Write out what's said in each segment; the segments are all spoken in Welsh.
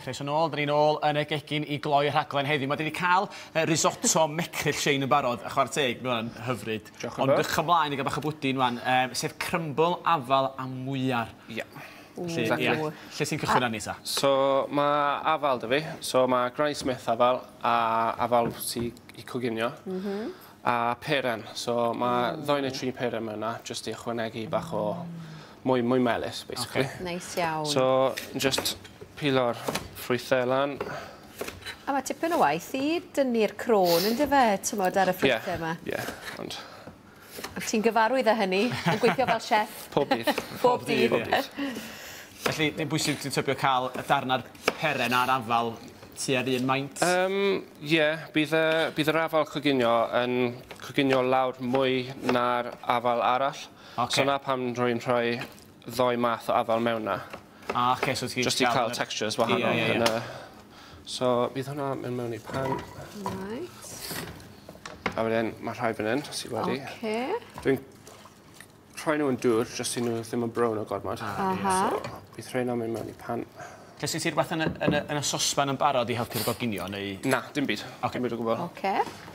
Croeso nôl, dyn ni'n ôl yn y gegin I gloi y rhaglen heddiw. Mae wedi cael risotto mecryll Shein yn barod, a chwarae teg, mae hwnna'n hyfryd. Ond dych ymlaen I gael bach o bwdin wan, sef Crymbl Afal a Mwyar. Ie. Lle sy'n cychwyn â ni ta? So, mae afal dy fi. So, mae Granny Smith afal, a afal sy'n I coginio. A peren. So, mae 2 neu 3 peren yna, jyst I ychwanegu bach o mwy melys, basically. Neis iawn. So, just pilo'r ffrwythau lan. A mae tipyn o waith I dynnu'r crôn yn dyfe, tymod, ar y ffrwythau yma. Ie, ond... Ti'n gyfarwydd â hynny, yn gweithio fel chef? Pob dydd. Pob dydd. Felly, ddim bwysig ti'n tybio cael y darna'r peren a'r afal tua'r un maint? Ie, bydd yr afal coginio yn coginio lawr mwy na'r afal arall. So na pam rwy'n rhoi 2 math o afal mewn na. So just I cael textures wahanol. So, bydd hwnna mewn I pan. Right. A wedyn, mae rhai fan hyn, sydd wedi. Dwi'n rhoi nhw yn dŵr, jyst I nhw ddim yn brown o gormod. So, bydd rhai nhw mewn I pan. Lle sy'n ti rhywbeth yn y sosban yn barod I helpu'r goginio, neu...? Na, dim byd. Dim byd o gwbl.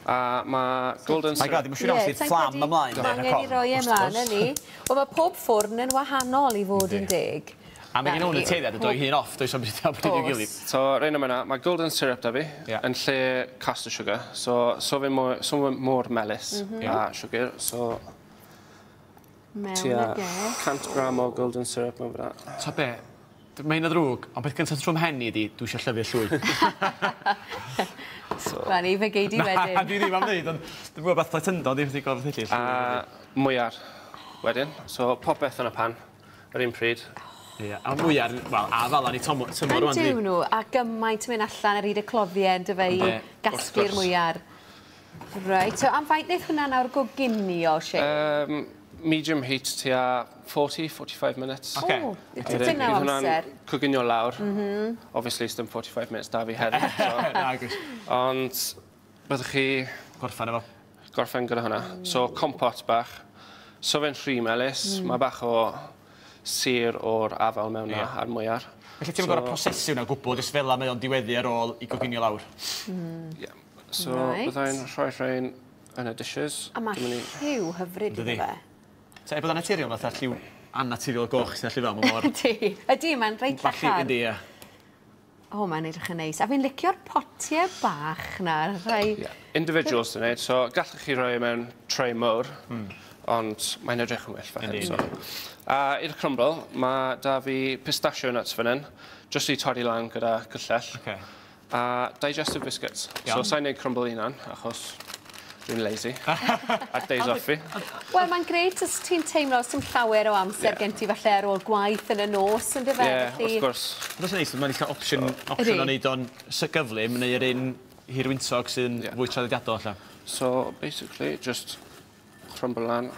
A mae golden syrup... Mae gad, ddim yn siŵr iawn sydd fflam ymlaen. Mae angen I roi ymlaen, yni. Wel, mae pob ffwrn yn wahanol I fod yn deg. A mae gen nhw'n y teiriad, y doi hun off, does am beth am bryd i'w gilydd. So, reina yma, mae golden syrup da fi, yn lle caster sugar. So fe mor melys a sugar. So, tua 100 gram o golden syrup mewn fyna. So be, mae'n ddrwg, ond beth gyntaf trwy'm henni di, dwi eisiau llyfio llwy. Rani, fe geidi wedyn. A dwi ddim am wneud, ond dwi'n gwybod beth pletyndodd i wedi gorfod hilli. A mwyar wedyn. So, popeth yn y pan, yr un pryd. A Mwyar, wel, a fel ni tymor rwan. Yn nhw, a gymaint yn mynd allan ar hyd y clofiau yn dyfe I gasglu'r Mwyar. Right, so am faint wneud hwnna nawr goginio, Shein? Medium heat tua 40-45 minutes. Tipyn o amser. Coginio lawr. Obviously, dim 45 minutes da fi heddiw. Ond byddwch chi... Gorffen efo. Gorffen gyda hwnna. So, compot bach. So fe'n rhy melys. Mae bach o sir o'r afal mewn a'r Mwyar. Felly ti'n gorau prosesu hwnna gwbl, jyst fel mae o'n diweddu ar ôl I goginio lawr? Ie. So, byddai'n rhoi rhain yn y dishes. A mae lliw hyfryd iddo fe. Ta, byddai'n naturiol fatha lliw annaturiol goch sy'n allu fel mor... Ydy, mae'n reit llachar. Ydy, ie. O, mae'n edrych yn neis. A fi'n licio'r potiau bach na. Individuals dyn nhw'n so gallwch chi rhoi mewn tray mowr, ond mae'n edrych yn well fa hyn. A i'r crymbl, mae da fi pistachio nuts fan hyn, jyst I torri lan gyda gyllell. A digestive biscuits. So, sa'n neud crymbl unan, achos dwi'n lazy. A days off fi. Wel, mae'n greit os ti'n teimlo os ti'n llawer o amser gen ti falle ar ôl gwaith yn y nos, yn dyfe? Ie, wrth gwrs. Mae'n neis, mae'n cael opsiwn o wneud o'n gyflym, neu yr un hirwyntog sy'n fwy traddodiadol allan. So, basically, just crymbl lan.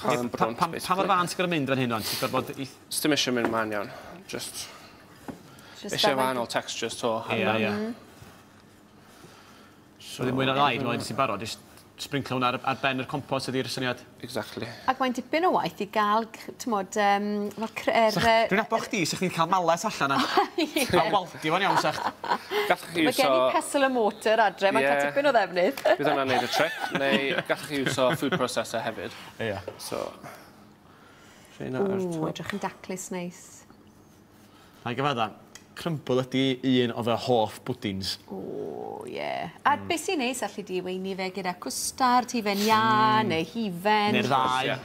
Pa mor fan ti'n gorau mynd fan hyn o'n? Sdim eisiau mynd man iawn. Just... eisiau wahanol textures to. So ddim mwy na ddau, dwi'n ti'n barod, sprinkle hwnna ar ben yr compos ydy'r syniad. Exactly. Ac mae'n dipyn o waith I gael, tymod, Dwi'n abo chdi, sa'ch chi'n cael males allan a waldi fo'n iawn, sa'ch. Mae gen I pesl y motor adre, mae'n cael dipyn o ddefnydd. Bydd hwnna'n neud y trick, neu gallwch chi iwso food processor hefyd. Ie. So... edrych yn daclus neis. Na'i gyfadda, Crymbl ydy un o fy hoff bwdins. O, ie. A beth sy'n neis allu di weini fe gyda cwstard, hifen ia, neu hifen? Neu'r ddau.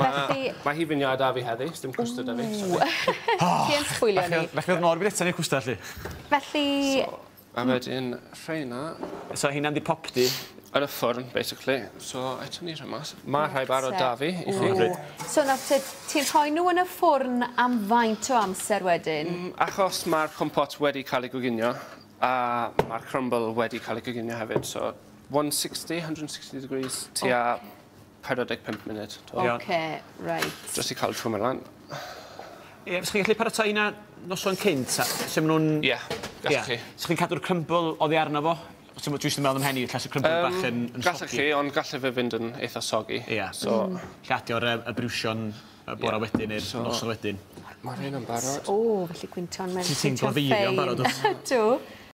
Mae hifen ia da fi heddi, dim cwstard da fi. Ti yn sbwylio ni. Felly oedd mor byd eto neu cwstard, lli? Felly... A wedyn, rheina... So hynna'n di popdi? Yn y ffwrn, basically. So, eto ni rhaid mas. Mae rhai barod da fi I chi. So, ti'n rhoi nhw yn y ffwrn am faint o amser wedyn? Achos mae'r compot wedi cael ei goginio, a mae'r crymbl wedi cael ei goginio hefyd. So, 160 degrees tua 45 munud. OK, right. Just I cael trwm lan. Ie, fes chi'n gallu paratoi na noson cynt? Lle maen nhw'n... Ie, gallwch chi. Fes chi'n cadw'r crymbl oddi arno fo? Os ti'n dwi'n meddwl am henni, lle sy'n crymbl bach yn sogi? Gallwch chi, ond gallai fe fynd yn eitha sogi. Ie, so lle adio'r brwsion y bora wedyn neu'r noson wedyn. Mae'r un yn barod. O, felly gwynto'n mewn Ti'n glafeirio yn barod, Dw.